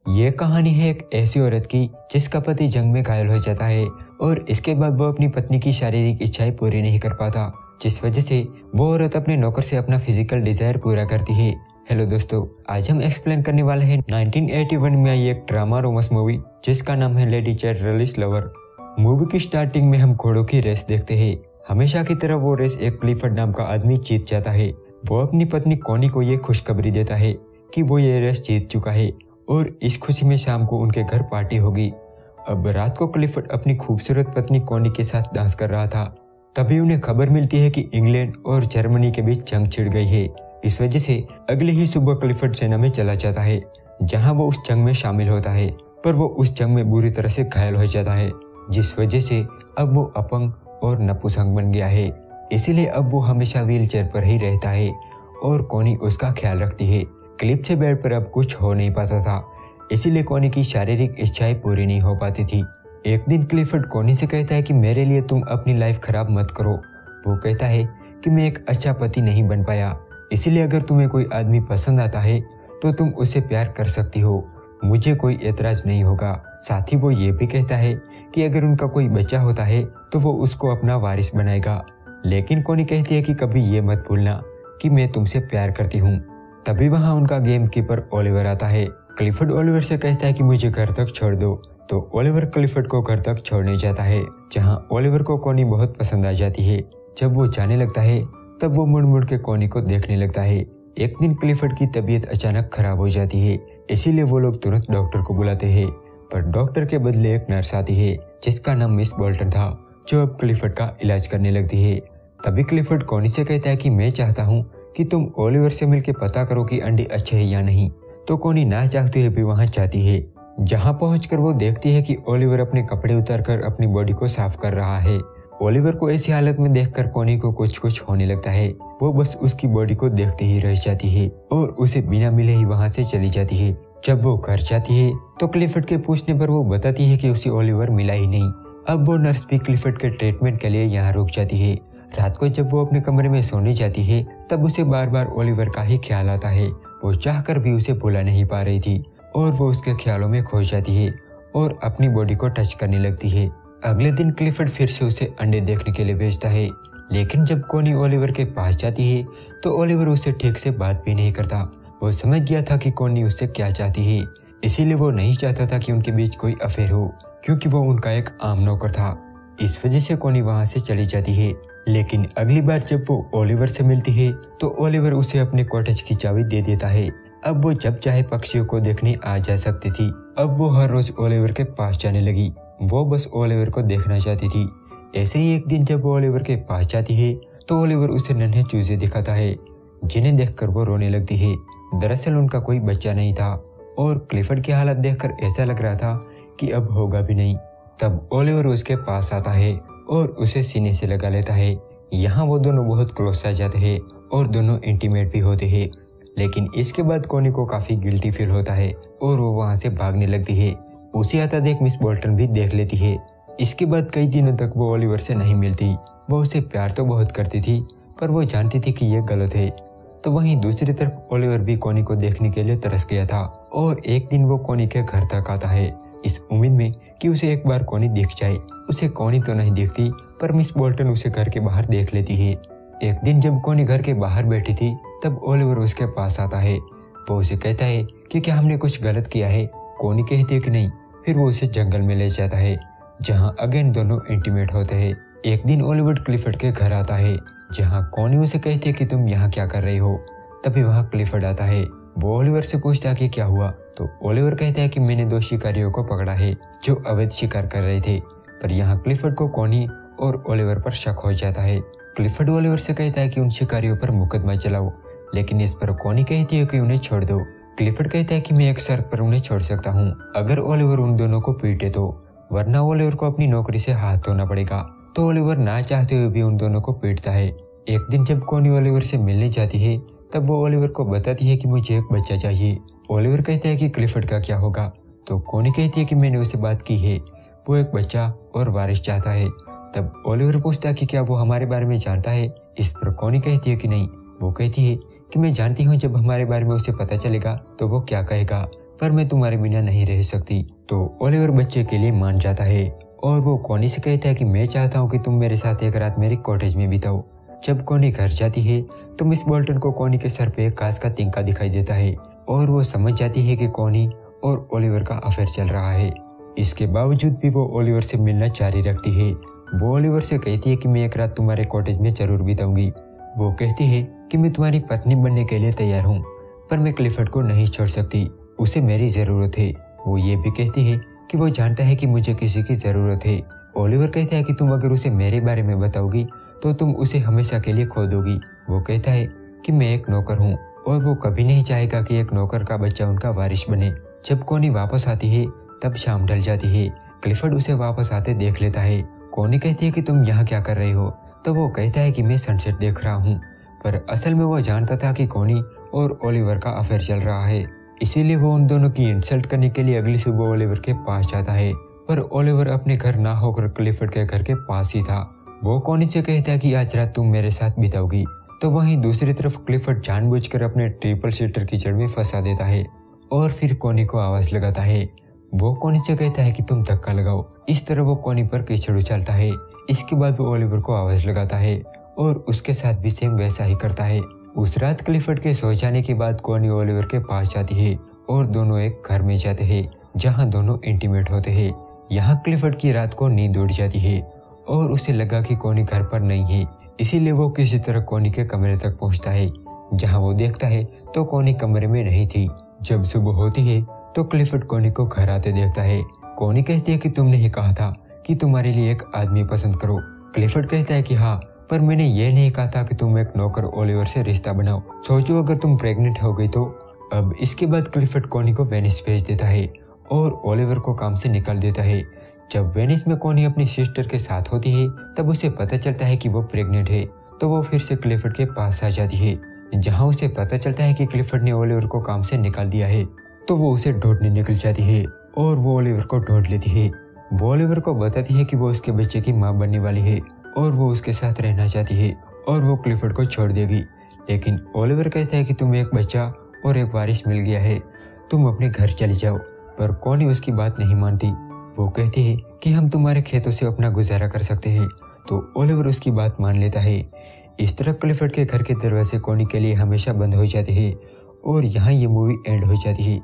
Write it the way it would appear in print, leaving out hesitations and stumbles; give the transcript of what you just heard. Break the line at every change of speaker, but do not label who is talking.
ये कहानी है एक ऐसी औरत की जिसका पति जंग में घायल हो जाता है और इसके बाद वो अपनी पत्नी की शारीरिक इच्छाएं पूरी नहीं कर पाता, जिस वजह से वो औरत अपने नौकर से अपना फिजिकल डिजायर पूरा करती है। हेलो दोस्तों, आज हम एक्सप्लेन करने वाले हैं 1981 में आई एक ड्रामा रोमांस मूवी जिसका नाम है लेडी चाइल्डलिश लवर। मूवी की स्टार्टिंग में हम घोड़ों की रेस देखते हैं। हमेशा की तरह वो रेस एक क्लिफर्ड नाम का आदमी जीत जाता है। वो अपनी पत्नी कॉनी को ये खुशखबरी देता है कि वो ये रेस जीत चुका है और इस खुशी में शाम को उनके घर पार्टी होगी। अब रात को क्लिफर्ड अपनी खूबसूरत पत्नी कॉनी के साथ डांस कर रहा था। तभी उन्हें खबर मिलती है कि इंग्लैंड और जर्मनी के बीच जंग छिड़ गई है। इस वजह से अगले ही सुबह क्लिफर्ड सेना में चला जाता है, जहां वो उस जंग में शामिल होता है, पर वो उस जंग में बुरी तरह से घायल हो जाता है, जिस वजह से अब वो अपंग और नपुंसक बन गया है। इसीलिए अब वो हमेशा व्हील चेयर पर ही रहता है और कॉनी उसका ख्याल रखती है। क्लिफ से बेड पर अब कुछ हो नहीं पाता था, इसीलिए कॉनी की शारीरिक इच्छाएं पूरी नहीं हो पाती थी। एक दिन क्लिफर्ड कॉनी से कहता है कि मेरे लिए तुम अपनी लाइफ खराब मत करो। वो कहता है कि मैं एक अच्छा पति नहीं बन पाया, इसीलिए अगर तुम्हें कोई आदमी पसंद आता है तो तुम उससे प्यार कर सकती हो, मुझे कोई एतराज नहीं होगा। साथ ही वो ये भी कहता है कि अगर उनका कोई बच्चा होता है तो वो उसको अपना वारिस बनाएगा। लेकिन कॉनी कहती है कि कभी ये मत भूलना कि मैं तुमसे प्यार करती हूँ। तभी वहाँ उनका गेम कीपर ओलिवर आता है। क्लिफर्ड ओलिवर से कहता है कि मुझे घर तक छोड़ दो, तो ओलिवर क्लिफर्ड को घर तक छोड़ने जाता है, जहाँ ओलिवर को कॉनी बहुत पसंद आ जाती है। जब वो जाने लगता है तब वो मुड़ मुड़ के कॉनी को देखने लगता है। एक दिन क्लिफर्ड की तबीयत अचानक खराब हो जाती है, इसीलिए वो लोग तुरंत डॉक्टर को बुलाते हैं, पर डॉक्टर के बदले एक नर्स आती है जिसका नाम मिस बोल्टन था, जो अब क्लिफर्ड का इलाज करने लगती है। तभी क्लिफर्ड कॉनी से कहता है कि मैं चाहता हूँ कि तुम ओलिवर से मिलकर पता करो कि अंडे अच्छे हैं या नहीं। तो कॉनी ना चाहते हुए भी वहां जाती है। जहां पहुंचकर वो देखती है कि ओलिवर अपने कपड़े उतारकर अपनी बॉडी को साफ कर रहा है। ओलिवर को ऐसी हालत में देखकर कॉनी को कुछ कुछ होने लगता है। वो बस उसकी बॉडी को देखते ही रह जाती है और उसे बिना मिले ही वहां से चली जाती है। जब वो घर जाती है तो क्लिफर्ड के पूछने पर वो बताती है कि उसे ओलिवर मिला ही नहीं। अब वो नर्स भी क्लिफर्ड के ट्रीटमेंट के लिए यहाँ रुक जाती है। रात को जब वो अपने कमरे में सोने जाती है तब उसे बार बार ओलिवर का ही ख्याल आता है। वो चाहकर भी उसे भुला नहीं पा रही थी और वो उसके ख्यालों में खो जाती है और अपनी बॉडी को टच करने लगती है। अगले दिन क्लिफर्ड फिर से उसे अंडे देखने के लिए भेजता है, लेकिन जब कॉनी ओलिवर के पास जाती है तो ओलिवर उससे ठीक से बात भी नहीं करता। वो समझ गया था कि कॉनी उससे क्या चाहती है, इसीलिए वो नहीं चाहता था कि उनके बीच कोई अफेयर हो, क्योंकि वो उनका एक आम नौकर था। इस वजह से कॉनी वहां से चली जाती है। लेकिन अगली बार जब वो ओलिवर से मिलती है तो ओलिवर उसे अपने कॉटेज की चाबी दे देता है। अब वो जब चाहे पक्षियों को देखने आ जा सकती थी। अब वो हर रोज ओलिवर के पास जाने लगी। वो बस ओलिवर को देखना चाहती थी। ऐसे ही एक दिन जब वो ओलिवर के पास जाती है तो ओलिवर उसे नन्हे चूजे दिखाता है, जिन्हें देखकर वो रोने लगती है। दरअसल उनका कोई बच्चा नहीं था और क्लिफर्ड की हालत देखकर ऐसा लग रहा था कि अब होगा भी नहीं। तब ओलिवर उसके पास आता है और उसे सीने से लगा लेता है। यहाँ वो दोनों बहुत क्लोज आ जाते हैं और दोनों इंटीमेट भी होते हैं। लेकिन इसके बाद कॉनी को काफी गिल्टी फील होता है और वो वहाँ से भागने लगती है। उसे आता देख मिस बोल्टन भी देख लेती है। इसके बाद कई दिनों तक वो ओलिवर से नहीं मिलती। वो उसे प्यार तो बहुत करती थी, पर वो जानती थी कि ये गलत है। तो वहीं दूसरी तरफ ओलिवर भी कॉनी को देखने के लिए तरस गया था और एक दिन वो कॉनी के घर तक आता है, इस उम्मीद में कि उसे एक बार कॉनी दिख जाए। उसे कॉनी तो नहीं दिखती, पर मिस बोल्टन उसे घर के बाहर देख लेती है। एक दिन जब कॉनी घर के बाहर बैठी थी तब ओलिवर उसके पास आता है। वो उसे कहता है कि क्या हमने कुछ गलत किया है। कॉनी कहती है कि नहीं। फिर वो उसे जंगल में ले जाता है, जहाँ अगेन दोनों इंटीमेट होते हैं। एक दिन ओलिवर क्लिफर्ड के घर आता है, जहाँ कॉनी उसे कहती है कि तुम यहाँ क्या कर रही हो। तभी वहाँ क्लिफर्ड आता है। वो ओलिवर से पूछता है कि क्या हुआ, तो ओलिवर कहता है कि मैंने 2 शिकारियों को पकड़ा है जो अवैध शिकार कर रहे थे। पर यहाँ क्लिफर्ड को कॉनी और ओलिवर पर शक हो जाता है। क्लिफर्ड ओलिवर से कहता है कि उन शिकारियों पर मुकदमा चलाओ, लेकिन इस पर कॉनी कहती है कि उन्हें छोड़ दो। क्लिफर्ड कहता है कि मैं एक शर्त पर उन्हें छोड़ सकता हूँ, अगर ओलिवर उन दोनों को पीटे तो, वरना ओलिवर को अपनी नौकरी से हाथ धोना पड़ेगा। तो ओलिवर ना चाहते हुए भी उन दोनों को पीटता है। एक दिन जब कॉनी ओलिवर से मिलने जाती है तब वो ओलिवर को बताती है कि मुझे एक बच्चा चाहिए। ओलिवर कहता है कि क्लिफर्ड का क्या होगा, तो कॉनी कहती है कि मैंने उससे बात की है, वो एक बच्चा और वारिस चाहता है। तब ओलिवर पूछता है कि क्या वो हमारे बारे में जानता है। इस पर कॉनी कहती है कि नहीं। वो कहती है कि मैं जानती हूँ जब हमारे बारे में उसे पता चलेगा तो वो क्या कहेगा। पर मैं तुम्हारे बिना नहीं रह सकती। तो ओलिवर बच्चे के लिए मान जाता है और वो कॉनी से कहता है कि मैं चाहता हूँ कि तुम मेरे साथ एक रात मेरी कॉटेज में बिताओ। जब कॉनी घर जाती है तो मिस बोल्टन को कॉनी के सर पे एक कांच का तिनका दिखाई देता है और वो समझ जाती है कि कॉनी और ओलिवर का अफेयर चल रहा है। इसके बावजूद भी वो ओलिवर से मिलना जारी रखती है। वो ओलिवर से कहती है कि मैं एक रात तुम्हारे कॉटेज में जरूर बिताऊंगी। वो कहती है कि मैं तुम्हारी पत्नी बनने के लिए तैयार हूँ, पर मैं क्लिफर्ड को नहीं छोड़ सकती, उसे मेरी ज़रूरत है। वो ये भी कहती है कि वो जानता है कि मुझे किसी की ज़रूरत है। ओलिवर कहता है कि तुम अगर उसे मेरे बारे में बताओगी तो तुम उसे हमेशा के लिए खो दोगी। वो कहता है कि मैं एक नौकर हूँ और वो कभी नहीं चाहेगा कि एक नौकर का बच्चा उनका वारिस बने। जब कॉनी वापस आती है तब शाम ढल जाती है। क्लिफर्ड उसे वापस आते देख लेता है। कॉनी कहती है कि तुम यहाँ क्या कर रहे हो? तो वो कहता है कि मैं सनसेट देख रहा हूँ, पर असल में वो जानता था कि कॉनी और ओलिवर का अफेयर चल रहा है, इसीलिए वो उन दोनों की इंसल्ट करने के लिए अगली सुबह ओलिवर के पास जाता है। पर ओलिवर अपने घर ना होकर क्लिफर्ड के घर के पास ही था। वो कॉनी से कहता है कि आज रात तुम मेरे साथ बिताओगी। तो वहीं दूसरी तरफ क्लिफर्ड जानबूझकर अपने ट्रिपल सीटर कीचड़ में फंसा देता है और फिर कॉनी को आवाज लगाता है। वो कॉनी से कहता है कि तुम धक्का लगाओ। इस तरह वो कॉनी पर कीचड़ उछालता है। इसके बाद वो ओलिवर को आवाज लगाता है और उसके साथ भी सेम वैसा ही करता है। उस रात क्लिफर्ड के सो जाने के बाद कॉनी ओलिवर के पास जाती है और दोनों एक घर में जाते हैं जहां दोनों इंटीमेट होते हैं। यहाँ क्लिफर्ड की रात को नींद उड़ जाती है और उसे लगा कि कॉनी घर पर नहीं है, इसीलिए वो किसी तरह कॉनी के कमरे तक पहुंचता है। जहां वो देखता है तो कॉनी कमरे में नहीं थी। जब सुबह होती है तो क्लिफर्ड कॉनी को घर आते देखता है। कॉनी कहती है कि तुमने ही कहा था कि तुम्हारे लिए एक आदमी पसंद करो। क्लिफर्ड कहता है कि हाँ, पर मैंने ये नहीं कहा था कि तुम एक नौकर ओलिवर से रिश्ता बनाओ। सोचो अगर तुम प्रेग्नेंट हो गई तो। अब इसके बाद क्लिफर्ड कॉनी को वेनिस भेज देता है और ओलिवर को काम से निकाल देता है। जब वेनिस में कॉनी अपनी सिस्टर के साथ होती है तब उसे पता चलता है कि वो प्रेग्नेंट है, तो वो फिर से क्लिफर्ड के पास आ जाती है। जहाँ उसे पता चलता है कि क्लिफर्ड ने ओलिवर को काम से निकाल दिया है, तो वो उसे ढूंढने निकल जाती है और वो ओलिवर को ढूंढ लेती है। वो ओलिवर को बताती है कि वो उसके बच्चे की माँ बनने वाली है और वो उसके साथ रहना चाहती है और वो क्लिफर्ड को छोड़ देगी। लेकिन ओलिवर कहता है कि तुम्हें एक बच्चा और एक वारिस मिल गया है, तुम अपने घर चली जाओ। पर कॉनी उसकी बात नहीं मानती। वो कहती है कि हम तुम्हारे खेतों से अपना गुजारा कर सकते हैं, तो ओलिवर उसकी बात मान लेता है। इस तरह क्लिफर्ड के घर के दरवाजे कॉनी के लिए हमेशा बंद हो जाते हैं और यहाँ ये मूवी एंड हो जाती है।